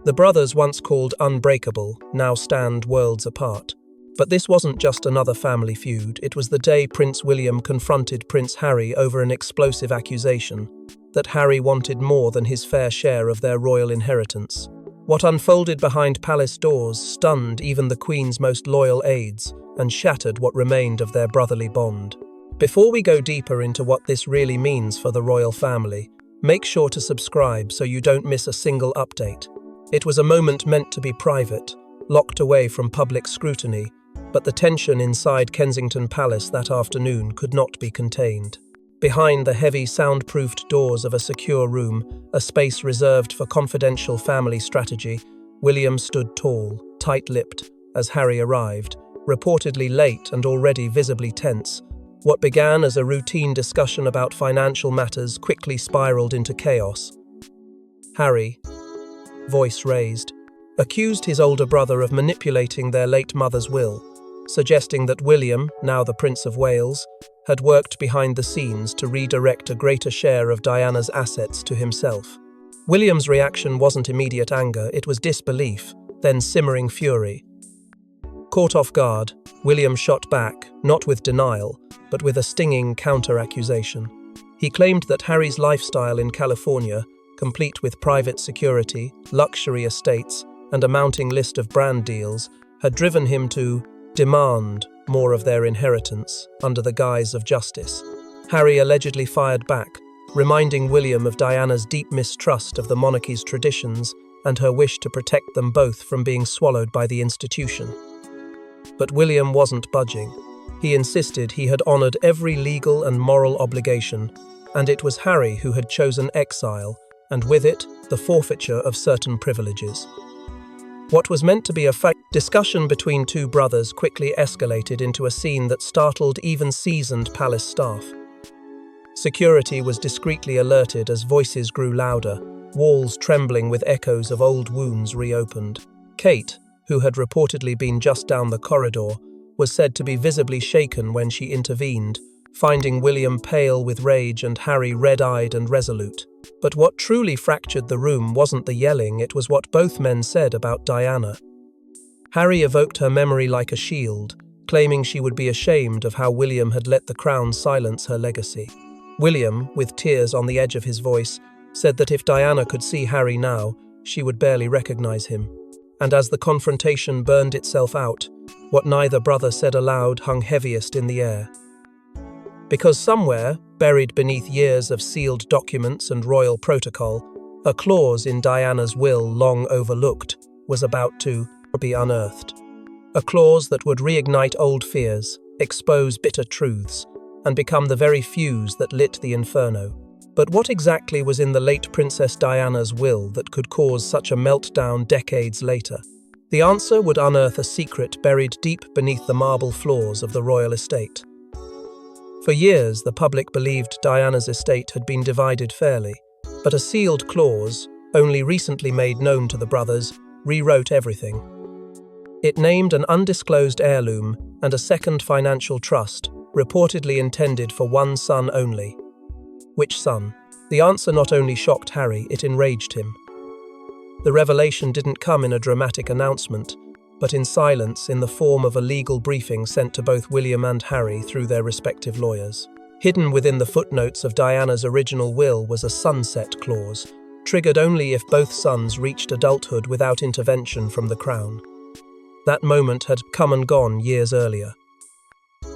The brothers, once called unbreakable, now stand worlds apart. But this wasn't just another family feud. It was the day Prince William confronted Prince Harry over an explosive accusation that Harry wanted more than his fair share of their royal inheritance. What unfolded behind palace doors stunned even the Queen's most loyal aides and shattered what remained of their brotherly bond. Before we go deeper into what this really means for the royal family, make sure to subscribe so you don't miss a single update. It was a moment meant to be private, locked away from public scrutiny, but the tension inside Kensington Palace that afternoon could not be contained. Behind the heavy, soundproofed doors of a secure room, a space reserved for confidential family strategy, William stood tall, tight-lipped, as Harry arrived, reportedly late and already visibly tense. What began as a routine discussion about financial matters quickly spiraled into chaos. Harry, voice raised, accused his older brother of manipulating their late mother's will, suggesting that William, now the Prince of Wales, had worked behind the scenes to redirect a greater share of Diana's assets to himself. William's reaction wasn't immediate anger, it was disbelief, then simmering fury. Caught off guard, William shot back, not with denial, but with a stinging counter-accusation. He claimed that Harry's lifestyle in California, complete with private security, luxury estates, and a mounting list of brand deals, had driven him to demand more of their inheritance under the guise of justice. Harry allegedly fired back, reminding William of Diana's deep mistrust of the monarchy's traditions and her wish to protect them both from being swallowed by the institution. But William wasn't budging. He insisted he had honored every legal and moral obligation, and it was Harry who had chosen exile, and with it, the forfeiture of certain privileges. What was meant to be a discussion between two brothers quickly escalated into a scene that startled even seasoned palace staff. Security was discreetly alerted as voices grew louder, walls trembling with echoes of old wounds reopened. Kate, who had reportedly been just down the corridor, was said to be visibly shaken when she intervened, finding William pale with rage and Harry red-eyed and resolute. But what truly fractured the room wasn't the yelling, it was what both men said about Diana. Harry evoked her memory like a shield, claiming she would be ashamed of how William had let the crown silence her legacy. William, with tears on the edge of his voice, said that if Diana could see Harry now, she would barely recognize him. And as the confrontation burned itself out, what neither brother said aloud hung heaviest in the air. Because somewhere, buried beneath years of sealed documents and royal protocol, a clause in Diana's will long overlooked was about to be unearthed. A clause that would reignite old fears, expose bitter truths, and become the very fuse that lit the inferno. But what exactly was in the late Princess Diana's will that could cause such a meltdown decades later? The answer would unearth a secret buried deep beneath the marble floors of the royal estate. For years, the public believed Diana's estate had been divided fairly, but a sealed clause, only recently made known to the brothers, rewrote everything. It named an undisclosed heirloom and a second financial trust, reportedly intended for one son only. Which son? The answer not only shocked Harry, it enraged him. The revelation didn't come in a dramatic announcement, but in silence in the form of a legal briefing sent to both William and Harry through their respective lawyers. Hidden within the footnotes of Diana's original will was a sunset clause, triggered only if both sons reached adulthood without intervention from the crown. That moment had come and gone years earlier.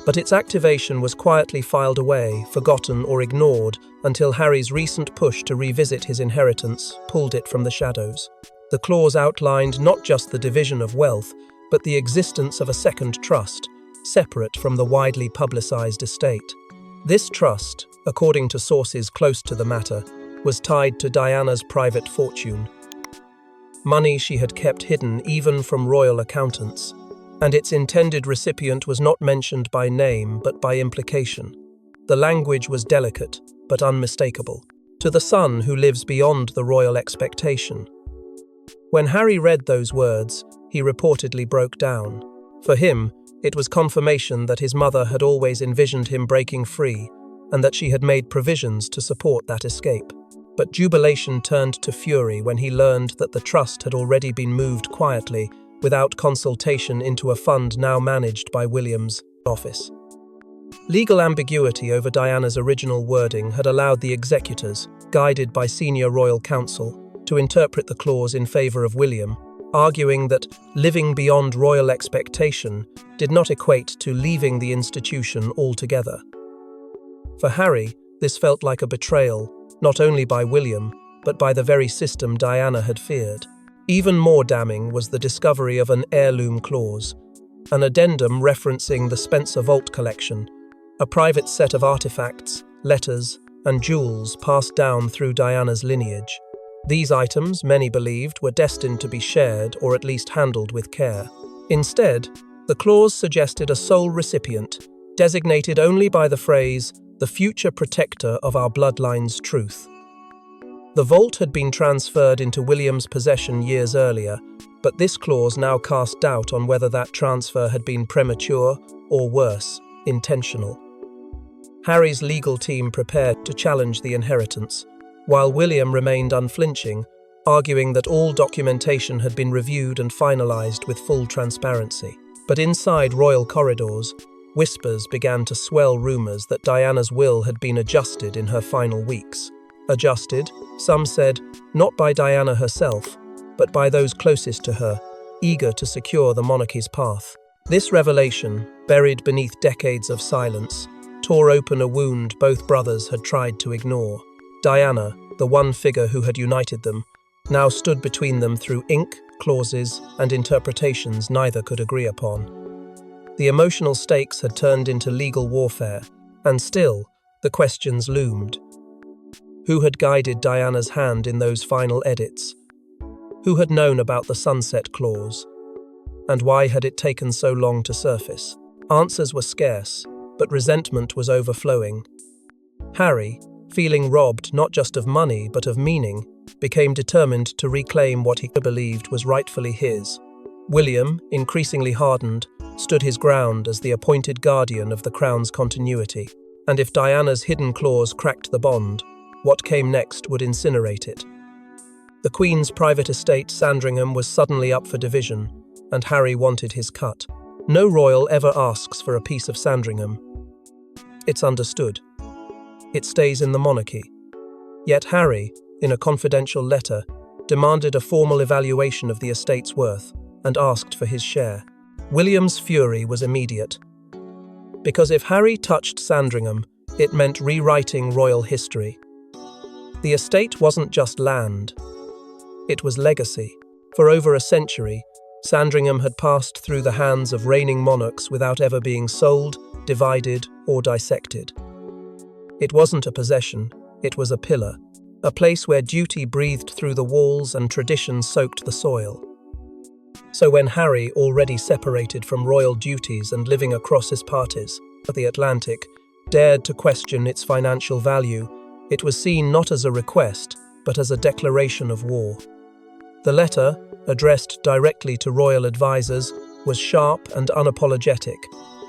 But its activation was quietly filed away, forgotten or ignored, until Harry's recent push to revisit his inheritance pulled it from the shadows. The clause outlined not just the division of wealth, but the existence of a second trust, separate from the widely publicized estate. This trust, according to sources close to the matter, was tied to Diana's private fortune. Money she had kept hidden even from royal accountants, and its intended recipient was not mentioned by name but by implication. The language was delicate, but unmistakable. To the son who lives beyond the royal expectation. When Harry read those words, he reportedly broke down. For him, it was confirmation that his mother had always envisioned him breaking free, and that she had made provisions to support that escape. But jubilation turned to fury when he learned that the trust had already been moved quietly, without consultation, into a fund now managed by William's office. Legal ambiguity over Diana's original wording had allowed the executors, guided by senior royal counsel, to interpret the clause in favour of William, arguing that living beyond royal expectation did not equate to leaving the institution altogether. For Harry, this felt like a betrayal, not only by William, but by the very system Diana had feared. Even more damning was the discovery of an heirloom clause, an addendum referencing the Spencer Vault collection, a private set of artifacts, letters, and jewels passed down through Diana's lineage. These items, many believed, were destined to be shared or at least handled with care. Instead, the clause suggested a sole recipient, designated only by the phrase, "the future protector of our bloodline's truth." The vault had been transferred into William's possession years earlier, but this clause now cast doubt on whether that transfer had been premature or, worse, intentional. Harry's legal team prepared to challenge the inheritance, while William remained unflinching, arguing that all documentation had been reviewed and finalized with full transparency. But inside royal corridors, whispers began to swell rumors that Diana's will had been adjusted in her final weeks. Adjusted, some said, not by Diana herself, but by those closest to her, eager to secure the monarchy's path. This revelation, buried beneath decades of silence, tore open a wound both brothers had tried to ignore. Diana, the one figure who had united them, now stood between them through ink, clauses, and interpretations neither could agree upon. The emotional stakes had turned into legal warfare, and still, the questions loomed. Who had guided Diana's hand in those final edits? Who had known about the sunset clause? And why had it taken so long to surface? Answers were scarce, but resentment was overflowing. Harry, feeling robbed not just of money but of meaning, became determined to reclaim what he believed was rightfully his. William, increasingly hardened, stood his ground as the appointed guardian of the crown's continuity, and if Diana's hidden clause cracked the bond, what came next would incinerate it. The Queen's private estate, Sandringham, was suddenly up for division, and Harry wanted his cut. No royal ever asks for a piece of Sandringham. It's understood. It stays in the monarchy. Yet Harry, in a confidential letter, demanded a formal evaluation of the estate's worth and asked for his share. William's fury was immediate. Because if Harry touched Sandringham, it meant rewriting royal history. The estate wasn't just land. It was legacy. For over a century, Sandringham had passed through the hands of reigning monarchs without ever being sold, divided, or dissected. It wasn't a possession, it was a pillar, a place where duty breathed through the walls and tradition soaked the soil. So when Harry, already separated from royal duties and living across his parties of the Atlantic, dared to question its financial value, it was seen not as a request, but as a declaration of war. The letter, addressed directly to royal advisors, was sharp and unapologetic.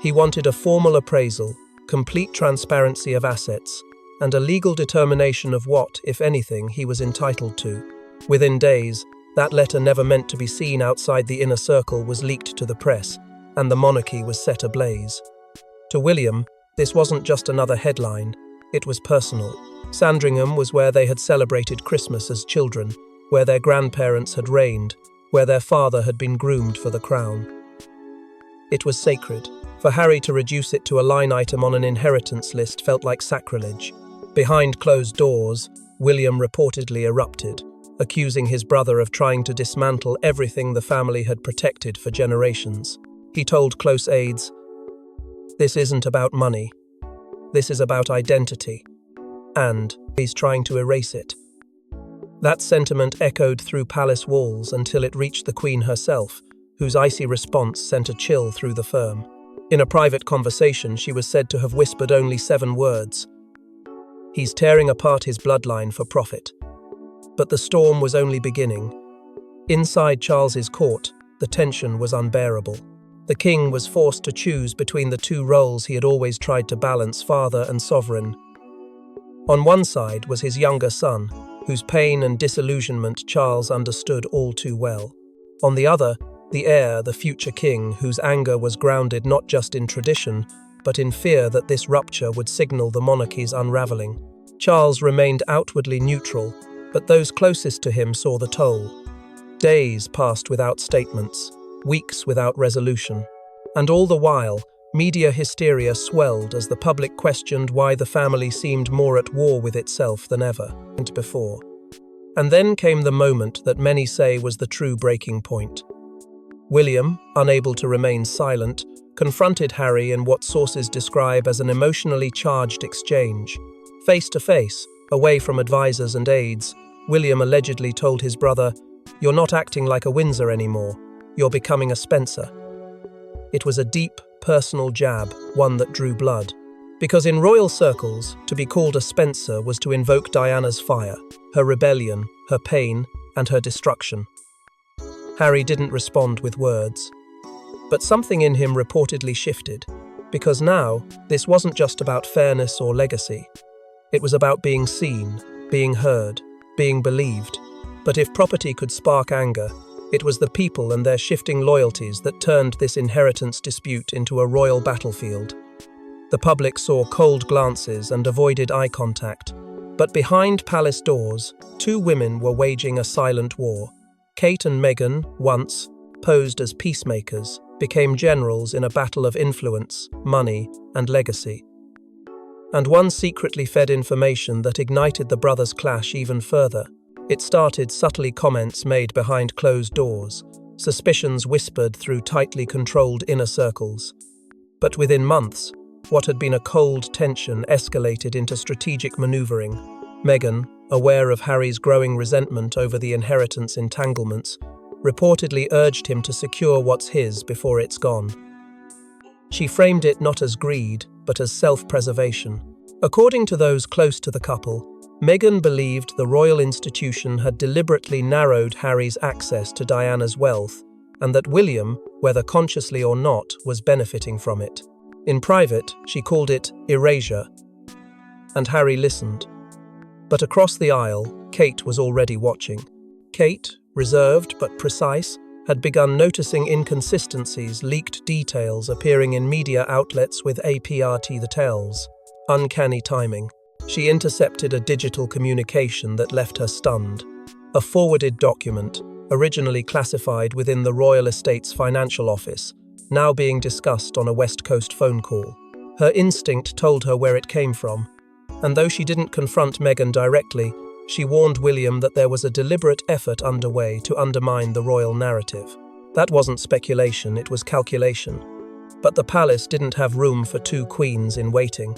He wanted a formal appraisal, complete transparency of assets, and a legal determination of what, if anything, he was entitled to. Within days, that letter, never meant to be seen outside the inner circle, was leaked to the press, and the monarchy was set ablaze. To William, this wasn't just another headline, it was personal. Sandringham was where they had celebrated Christmas as children, where their grandparents had reigned, where their father had been groomed for the crown. It was sacred. For Harry to reduce it to a line item on an inheritance list felt like sacrilege. Behind closed doors, William reportedly erupted, accusing his brother of trying to dismantle everything the family had protected for generations. He told close aides, "This isn't about money. This is about identity." And he's trying to erase it. That sentiment echoed through palace walls until it reached the Queen herself, whose icy response sent a chill through the firm. In a private conversation, she was said to have whispered only 7 words. "He's tearing apart his bloodline for profit." But the storm was only beginning. Inside Charles's court, the tension was unbearable. The king was forced to choose between the 2 roles he had always tried to balance, father and sovereign. On one side was his younger son, whose pain and disillusionment Charles understood all too well. On the other, the heir, the future king, whose anger was grounded not just in tradition, but in fear that this rupture would signal the monarchy's unraveling. Charles remained outwardly neutral, but those closest to him saw the toll. Days passed without statements, weeks without resolution, and all the while, media hysteria swelled as the public questioned why the family seemed more at war with itself than ever before. And then came the moment that many say was the true breaking point. William, unable to remain silent, confronted Harry in what sources describe as an emotionally charged exchange. Face to face, away from advisors and aides, William allegedly told his brother, "You're not acting like a Windsor anymore. You're becoming a Spencer." It was a deep, personal jab, one that drew blood. Because in royal circles, to be called a Spencer was to invoke Diana's fire, her rebellion, her pain, and her destruction. Harry didn't respond with words. But something in him reportedly shifted, because now, this wasn't just about fairness or legacy. It was about being seen, being heard, being believed. But if property could spark anger, it was the people and their shifting loyalties that turned this inheritance dispute into a royal battlefield. The public saw cold glances and avoided eye contact, but behind palace doors, two women were waging a silent war. Kate and Meghan, once posed as peacemakers, became generals in a battle of influence, money, and legacy. And one secretly fed information that ignited the brothers' clash even further. It started subtly comments made behind closed doors, suspicions whispered through tightly controlled inner circles. But within months, what had been a cold tension escalated into strategic maneuvering. Meghan, aware of Harry's growing resentment over the inheritance entanglements, reportedly urged him to secure what's his before it's gone. She framed it not as greed, but as self-preservation. According to those close to the couple, Meghan believed the royal institution had deliberately narrowed Harry's access to Diana's wealth, and that William, whether consciously or not, was benefiting from it. In private, she called it erasure, and Harry listened. But across the aisle, Kate was already watching. Kate, reserved but precise, had begun noticing inconsistencies, leaked details appearing in media outlets with APRT the tells. Uncanny timing. She intercepted a digital communication that left her stunned. A forwarded document, originally classified within the Royal Estate's financial office, now being discussed on a West Coast phone call. Her instinct told her where it came from, and though she didn't confront Meghan directly, she warned William that there was a deliberate effort underway to undermine the royal narrative. That wasn't speculation, it was calculation. But the palace didn't have room for two queens in waiting.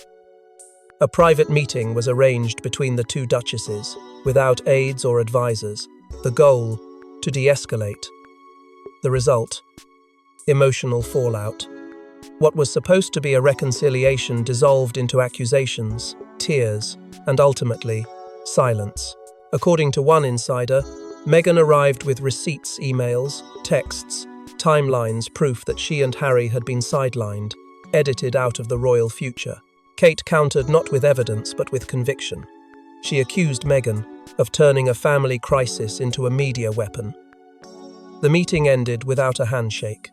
A private meeting was arranged between the two duchesses, without aides or advisors. The goal, to de-escalate. The result, emotional fallout. What was supposed to be a reconciliation dissolved into accusations, tears, and ultimately, silence. According to one insider, Meghan arrived with receipts, emails, texts, timelines, proof that she and Harry had been sidelined, edited out of the royal future. Kate countered not with evidence but with conviction. She accused Meghan of turning a family crisis into a media weapon. The meeting ended without a handshake.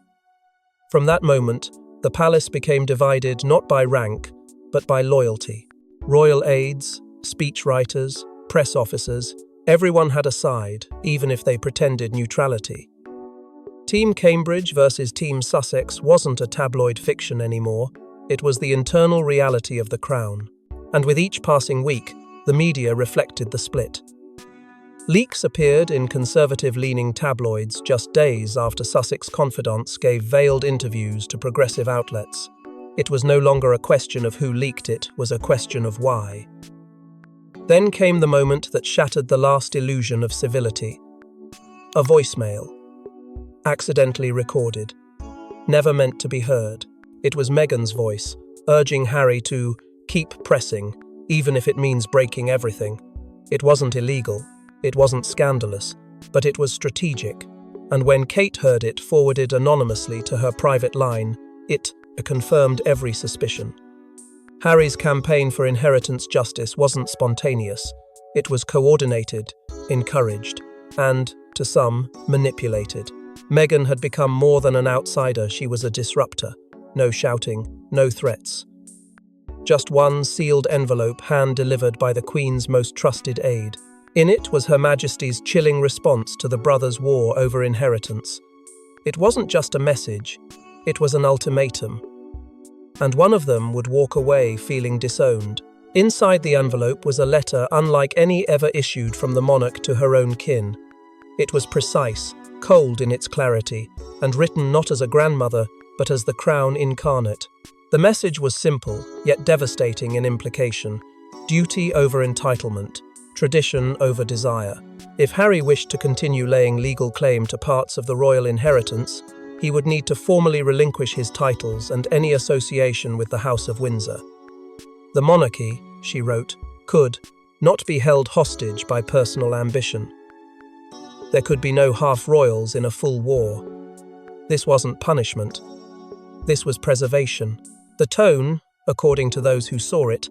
From that moment, the palace became divided not by rank, but by loyalty. Royal aides, speechwriters, press officers, everyone had a side, even if they pretended neutrality. Team Cambridge versus Team Sussex wasn't a tabloid fiction anymore. It was the internal reality of the crown. And with each passing week, the media reflected the split. Leaks appeared in conservative-leaning tabloids just days after Sussex confidants gave veiled interviews to progressive outlets. It was no longer a question of who leaked it, was a question of why. Then came the moment that shattered the last illusion of civility. A voicemail. Accidentally recorded. Never meant to be heard. It was Meghan's voice, urging Harry to keep pressing, even if it means breaking everything. It wasn't illegal. It wasn't scandalous, but it was strategic, and when Kate heard it forwarded anonymously to her private line, it confirmed every suspicion. Harry's campaign for inheritance justice wasn't spontaneous. It was coordinated, encouraged, and, to some, manipulated. Meghan had become more than an outsider, she was a disruptor. No shouting, no threats. Just one sealed envelope hand-delivered by the Queen's most trusted aide. In it was Her Majesty's chilling response to the brothers' war over inheritance. It wasn't just a message, it was an ultimatum. And one of them would walk away feeling disowned. Inside the envelope was a letter unlike any ever issued from the monarch to her own kin. It was precise, cold in its clarity, and written not as a grandmother, but as the crown incarnate. The message was simple, yet devastating in implication. Duty over entitlement, tradition over desire. If Harry wished to continue laying legal claim to parts of the royal inheritance, he would need to formally relinquish his titles and any association with the House of Windsor. The monarchy, she wrote, could not be held hostage by personal ambition. There could be no half-royals in a full war. This wasn't punishment. This was preservation. The tone, according to those who saw it,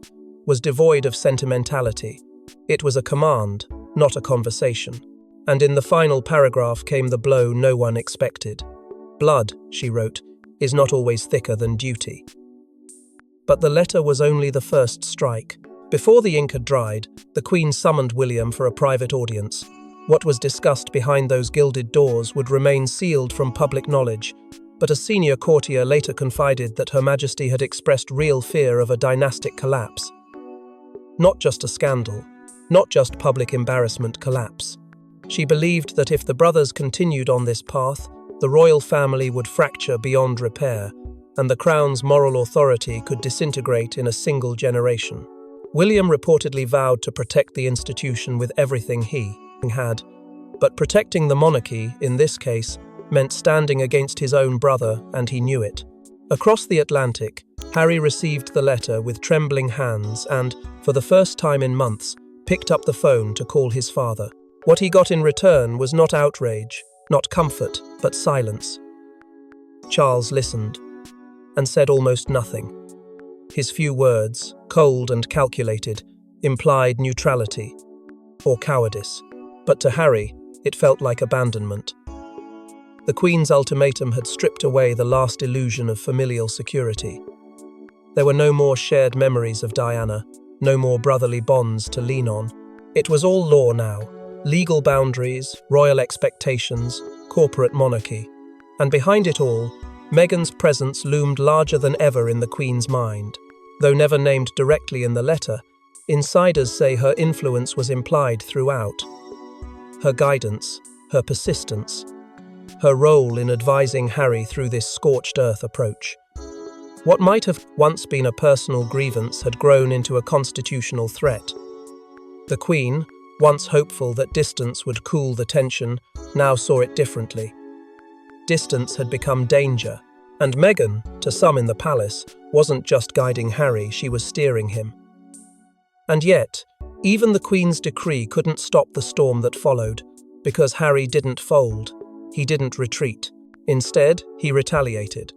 was devoid of sentimentality. It was a command, not a conversation. And in the final paragraph came the blow no one expected. Blood, she wrote, is not always thicker than duty. But the letter was only the first strike. Before the ink had dried, the Queen summoned William for a private audience. What was discussed behind those gilded doors would remain sealed from public knowledge, but a senior courtier later confided that Her Majesty had expressed real fear of a dynastic collapse. Not just a scandal, not just public embarrassment, collapse. She believed that if the brothers continued on this path, the royal family would fracture beyond repair, and the crown's moral authority could disintegrate in a single generation. William reportedly vowed to protect the institution with everything he had, but protecting the monarchy, in this case, meant standing against his own brother, and he knew it. Across the Atlantic, Harry received the letter with trembling hands and, for the first time in months, picked up the phone to call his father. What he got in return was not outrage, not comfort, but silence. Charles listened, and said almost nothing. His few words, cold and calculated, implied neutrality, or cowardice. But to Harry, it felt like abandonment. The Queen's ultimatum had stripped away the last illusion of familial security. There were no more shared memories of Diana, no more brotherly bonds to lean on. It was all law now. Legal boundaries, royal expectations, corporate monarchy. And behind it all, Meghan's presence loomed larger than ever in the Queen's mind. Though never named directly in the letter, insiders say her influence was implied throughout. Her guidance, her persistence, her role in advising Harry through this scorched earth approach. What might have once been a personal grievance had grown into a constitutional threat. The Queen, once hopeful that distance would cool the tension, now saw it differently. Distance had become danger, and Meghan, to some in the palace, wasn't just guiding Harry, she was steering him. And yet, even the Queen's decree couldn't stop the storm that followed, because Harry didn't fold. He didn't retreat. Instead, he retaliated.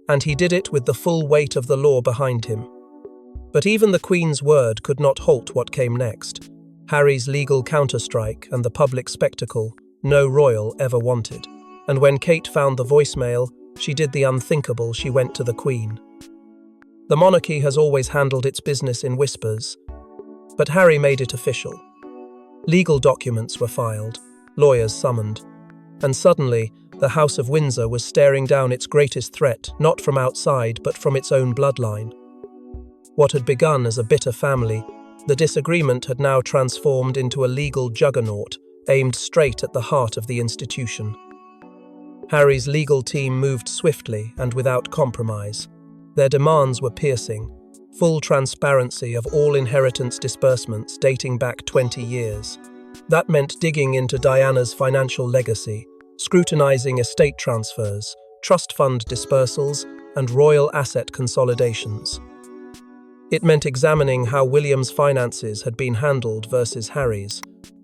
And he did it with the full weight of the law behind him. But even the Queen's word could not halt what came next. Harry's legal counterstrike and the public spectacle no royal ever wanted. And when Kate found the voicemail, she did the unthinkable, she went to the Queen. The monarchy has always handled its business in whispers, but Harry made it official. Legal documents were filed, lawyers summoned, and suddenly the House of Windsor was staring down its greatest threat, not from outside but from its own bloodline. What had begun as a bitter family, the disagreement had now transformed into a legal juggernaut aimed straight at the heart of the institution. Harry's legal team moved swiftly and without compromise. Their demands were piercing, full transparency of all inheritance disbursements dating back 20 years. That meant digging into Diana's financial legacy, scrutinizing estate transfers, trust fund dispersals, and royal asset consolidations. It meant examining how William's finances had been handled versus Harry's.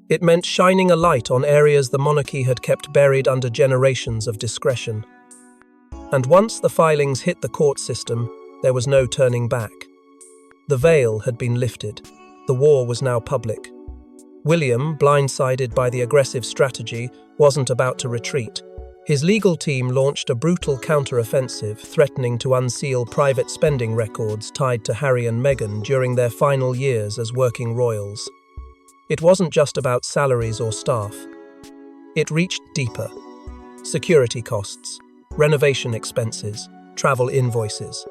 It meant shining a light on areas the monarchy had kept buried under generations of discretion. And once the filings hit the court system, there was no turning back. The veil had been lifted. The war was now public, William, blindsided by the aggressive strategy, wasn't about to retreat. His legal team launched a brutal counter-offensive, threatening to unseal private spending records tied to Harry and Meghan during their final years as working royals. It wasn't just about salaries or staff. It reached deeper. Security costs, renovation expenses, travel invoices.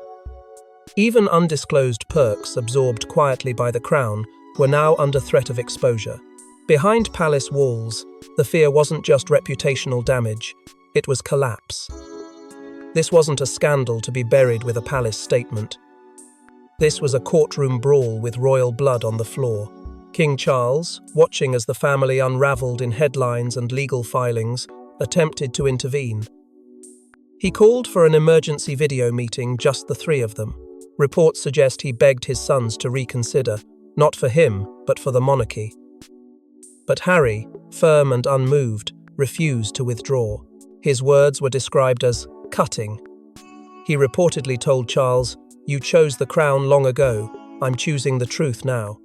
Even undisclosed perks absorbed quietly by the Crown were now under threat of exposure. Behind palace walls, the fear wasn't just reputational damage, it was collapse. This wasn't a scandal to be buried with a palace statement. This was a courtroom brawl with royal blood on the floor. King Charles, watching as the family unraveled in headlines and legal filings, attempted to intervene. He called for an emergency video meeting, just the three of them. Reports suggest he begged his sons to reconsider, not for him, but for the monarchy. But Harry, firm and unmoved, refused to withdraw. His words were described as cutting. He reportedly told Charles, "You chose the crown long ago, I'm choosing the truth now."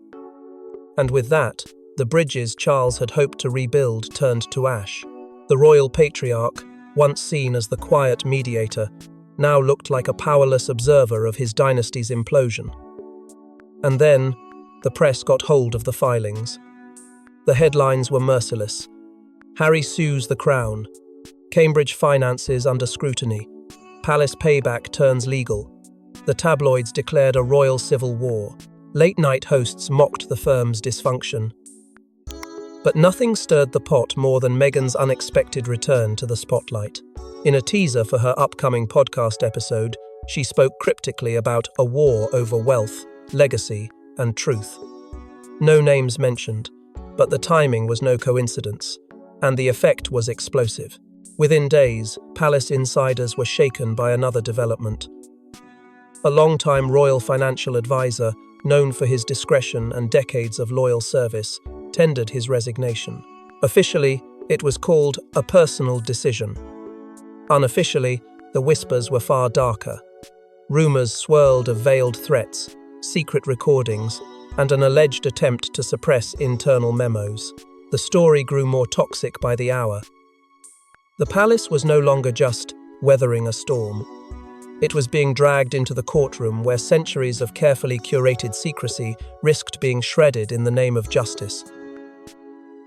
And with that, the bridges Charles had hoped to rebuild turned to ash. The royal patriarch, once seen as the quiet mediator, now looked like a powerless observer of his dynasty's implosion. And then, the press got hold of the filings. The headlines were merciless. Harry sues the Crown. Cambridge finances under scrutiny. Palace payback turns legal. The tabloids declared a royal civil war. Late-night hosts mocked the firm's dysfunction. But nothing stirred the pot more than Meghan's unexpected return to the spotlight. In a teaser for her upcoming podcast episode, she spoke cryptically about a war over wealth, legacy, and truth. No names mentioned, but the timing was no coincidence, and the effect was explosive. Within days, palace insiders were shaken by another development. A long-time royal financial advisor, known for his discretion and decades of loyal service, tendered his resignation. Officially, it was called a personal decision. Unofficially, the whispers were far darker. Rumors swirled of veiled threats, secret recordings, and an alleged attempt to suppress internal memos. The story grew more toxic by the hour. The palace was no longer just weathering a storm. It was being dragged into the courtroom where centuries of carefully curated secrecy risked being shredded in the name of justice.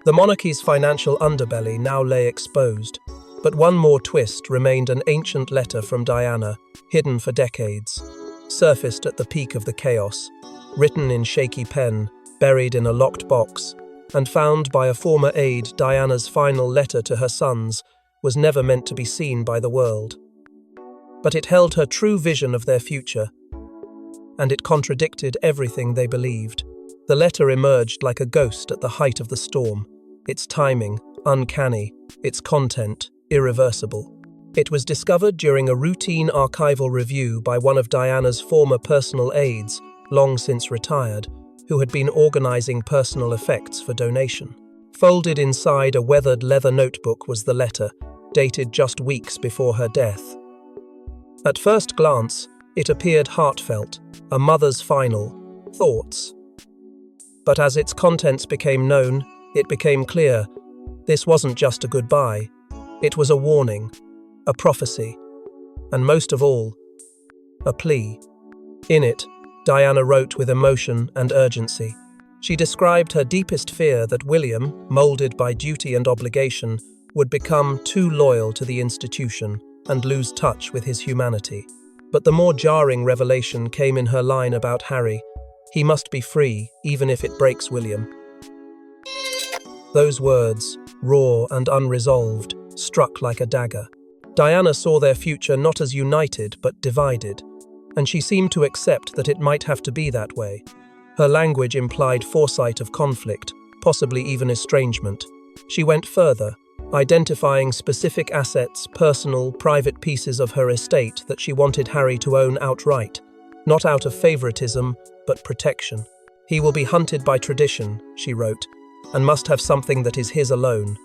The monarchy's financial underbelly now lay exposed, but one more twist remained: an ancient letter from Diana, hidden for decades, surfaced at the peak of the chaos, written in shaky pen, buried in a locked box, and found by a former aide. Diana's final letter to her sons was never meant to be seen by the world. But it held her true vision of their future, and it contradicted everything they believed. The letter emerged like a ghost at the height of the storm, its timing uncanny, its content irreversible. It was discovered during a routine archival review by one of Diana's former personal aides, long since retired, who had been organizing personal effects for donation. Folded inside a weathered leather notebook was the letter, dated just weeks before her death. At first glance, it appeared heartfelt, a mother's final thoughts. But as its contents became known, it became clear this wasn't just a goodbye. It was a warning, a prophecy, and most of all, a plea. In it, Diana wrote with emotion and urgency. She described her deepest fear that William, molded by duty and obligation, would become too loyal to the institution and lose touch with his humanity. But the more jarring revelation came in her line about Harry. He must be free, even if it breaks William. Those words, raw and unresolved, struck like a dagger. Diana saw their future not as united but divided, and she seemed to accept that it might have to be that way. Her language implied foresight of conflict, possibly even estrangement. She went further, identifying specific assets, personal, private pieces of her estate that she wanted Harry to own outright, not out of favoritism, but protection. He will be hunted by tradition, she wrote, and must have something that is his alone.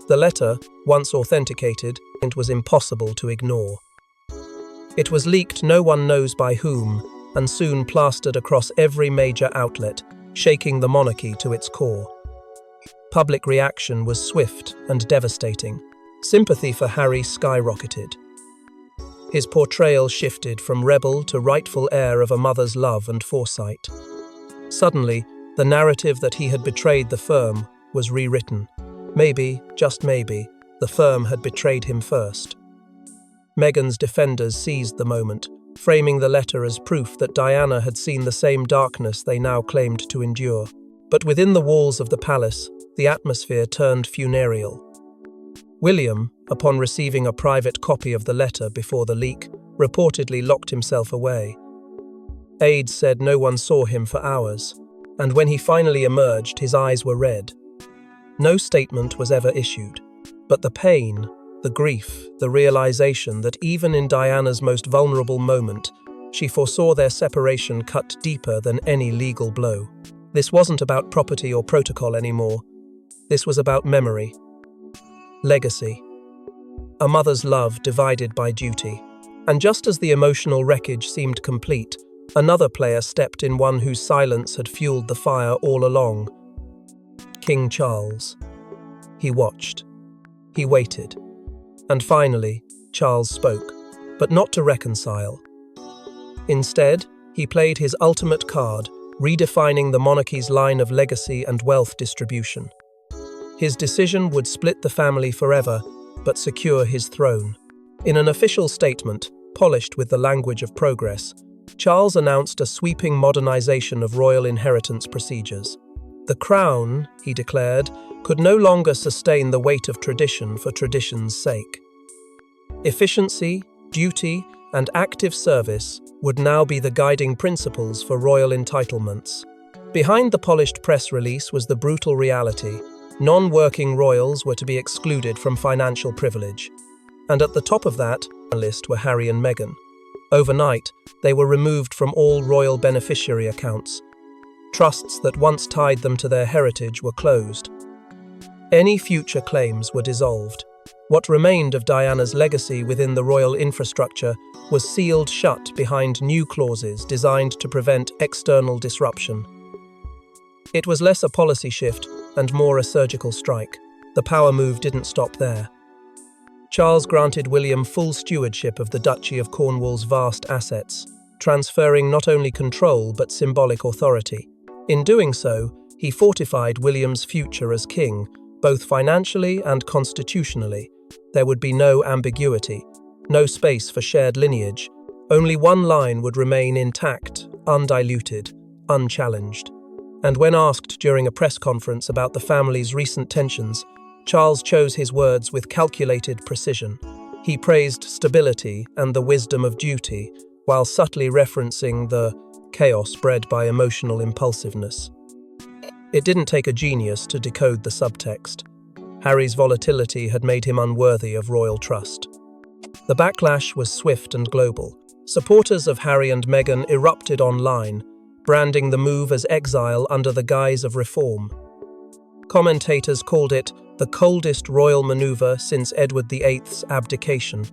The letter, once authenticated, was impossible to ignore. It was leaked no one knows by whom, and soon plastered across every major outlet, shaking the monarchy to its core. Public reaction was swift and devastating. Sympathy for Harry skyrocketed. His portrayal shifted from rebel to rightful heir of a mother's love and foresight. Suddenly, the narrative that he had betrayed the firm was rewritten. Maybe, just maybe, the firm had betrayed him first. Meghan's defenders seized the moment, framing the letter as proof that Diana had seen the same darkness they now claimed to endure. But within the walls of the palace, the atmosphere turned funereal. William, upon receiving a private copy of the letter before the leak, reportedly locked himself away. Aides said no one saw him for hours, and when he finally emerged, his eyes were red. No statement was ever issued, but the pain, the grief, the realization that even in Diana's most vulnerable moment, she foresaw their separation cut deeper than any legal blow. This wasn't about property or protocol anymore. This was about memory. Legacy. A mother's love divided by duty. And just as the emotional wreckage seemed complete, another player stepped in, one whose silence had fueled the fire all along. King Charles. He watched. He waited. And finally, Charles spoke, but not to reconcile. Instead, he played his ultimate card, redefining the monarchy's line of legacy and wealth distribution. His decision would split the family forever, but secure his throne. In an official statement, polished with the language of progress, Charles announced a sweeping modernization of royal inheritance procedures. The crown, he declared, could no longer sustain the weight of tradition for tradition's sake. Efficiency, duty, and active service would now be the guiding principles for royal entitlements. Behind the polished press release was the brutal reality. Non-working royals were to be excluded from financial privilege. And at the top of that list were Harry and Meghan. Overnight, they were removed from all royal beneficiary accounts. Trusts that once tied them to their heritage were closed. Any future claims were dissolved. What remained of Diana's legacy within the royal infrastructure was sealed shut behind new clauses designed to prevent external disruption. It was less a policy shift and more a surgical strike. The power move didn't stop there. Charles granted William full stewardship of the Duchy of Cornwall's vast assets, transferring not only control but symbolic authority. In doing so, he fortified William's future as king, both financially and constitutionally. There would be no ambiguity, no space for shared lineage. Only one line would remain intact, undiluted, unchallenged. And when asked during a press conference about the family's recent tensions, Charles chose his words with calculated precision. He praised stability and the wisdom of duty, while subtly referencing the chaos bred by emotional impulsiveness. It didn't take a genius to decode the subtext. Harry's volatility had made him unworthy of royal trust. The backlash was swift and global. Supporters of Harry and Meghan erupted online, branding the move as exile under the guise of reform. Commentators called it the coldest royal maneuver since Edward VIII's abdication.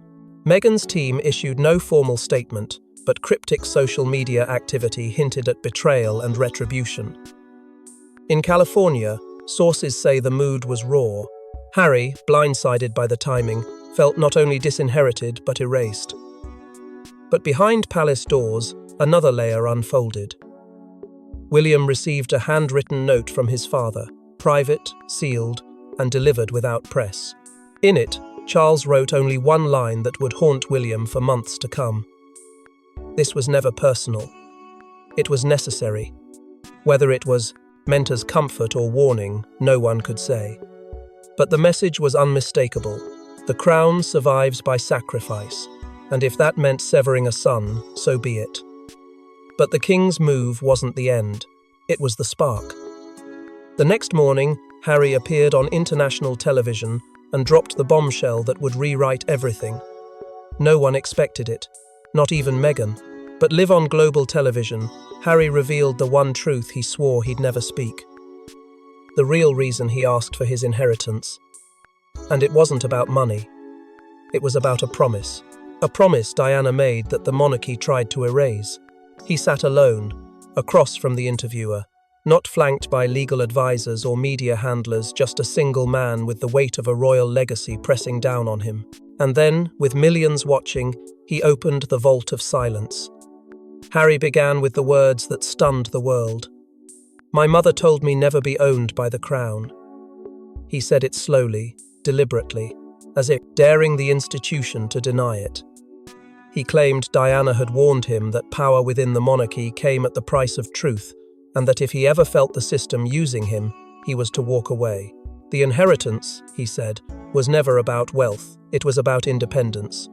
Meghan's team issued no formal statement, but cryptic social media activity hinted at betrayal and retribution. In California, sources say the mood was raw. Harry, blindsided by the timing, felt not only disinherited but erased. But behind palace doors, another layer unfolded. William received a handwritten note from his father, private, sealed, and delivered without press. In it, Charles wrote only one line that would haunt William for months to come. This was never personal. It was necessary. Whether it was meant as comfort or warning, no one could say. But the message was unmistakable. The crown survives by sacrifice, and if that meant severing a son, so be it. But the king's move wasn't the end. It was the spark. The next morning, Harry appeared on international television and dropped the bombshell that would rewrite everything. No one expected it, not even Meghan. But live on global television, Harry revealed the one truth he swore he'd never speak. The real reason he asked for his inheritance. And it wasn't about money. It was about a promise Diana made that the monarchy tried to erase. He sat alone, across from the interviewer, Not flanked by legal advisors or media handlers, just a single man with the weight of a royal legacy pressing down on him. And then, with millions watching, he opened the vault of silence. Harry began with the words that stunned the world. "My mother told me never be owned by the crown." He said it slowly, deliberately, as if daring the institution to deny it. He claimed Diana had warned him that power within the monarchy came at the price of truth, and that if he ever felt the system using him, he was to walk away. The inheritance, he said, was never about wealth, it was about independence.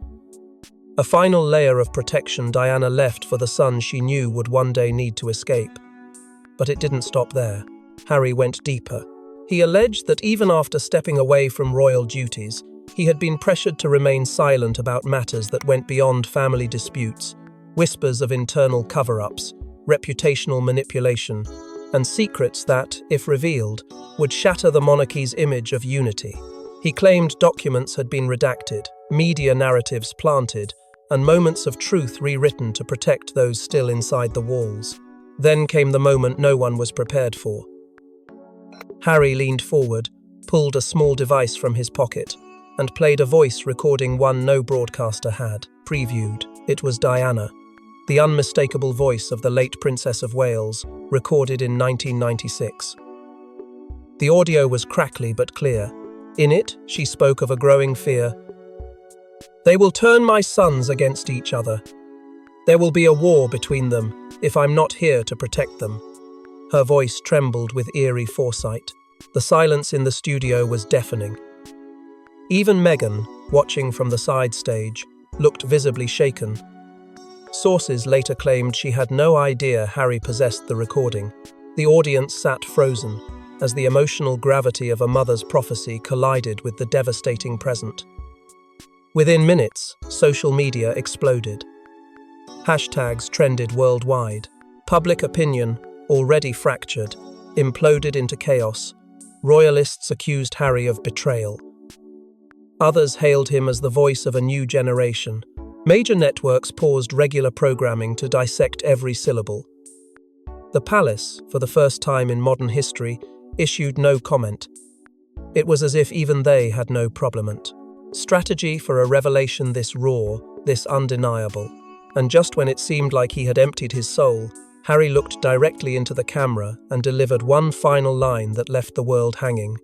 A final layer of protection Diana left for the son she knew would one day need to escape. But it didn't stop there. Harry went deeper. He alleged that even after stepping away from royal duties, he had been pressured to remain silent about matters that went beyond family disputes, whispers of internal cover-ups, reputational manipulation, and secrets that, if revealed, would shatter the monarchy's image of unity. He claimed documents had been redacted, media narratives planted, and moments of truth rewritten to protect those still inside the walls. Then came the moment no one was prepared for. Harry leaned forward, pulled a small device from his pocket, and played a voice recording one no broadcaster had. Previewed. It was Diana, the unmistakable voice of the late Princess of Wales, recorded in 1996. The audio was crackly but clear. In it, she spoke of a growing fear. "They will turn my sons against each other. There will be a war between them if I'm not here to protect them." Her voice trembled with eerie foresight. The silence in the studio was deafening. Even Meghan, watching from the side stage, looked visibly shaken. Sources later claimed she had no idea Harry possessed the recording. The audience sat frozen, as the emotional gravity of a mother's prophecy collided with the devastating present. Within minutes, social media exploded. Hashtags trended worldwide. Public opinion, already fractured, imploded into chaos. Royalists accused Harry of betrayal. Others hailed him as the voice of a new generation. Major networks paused regular programming to dissect every syllable. The palace, for the first time in modern history, issued no comment. It was as if even they had no problem. Strategy for a revelation this raw, this undeniable. And just when it seemed like he had emptied his soul, Harry looked directly into the camera and delivered one final line that left the world hanging.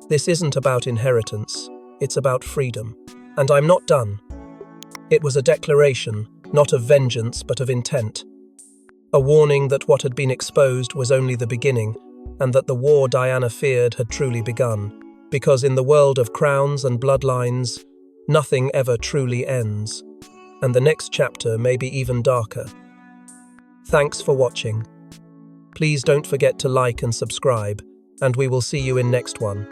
"This isn't about inheritance, it's about freedom. And I'm not done." It was a declaration, not of vengeance but of intent. A warning that what had been exposed was only the beginning, and that the war Diana feared had truly begun. Because in the world of crowns and bloodlines, nothing ever truly ends. And the next chapter may be even darker. Thanks for watching. Please don't forget to like and subscribe, and we will see you in next one.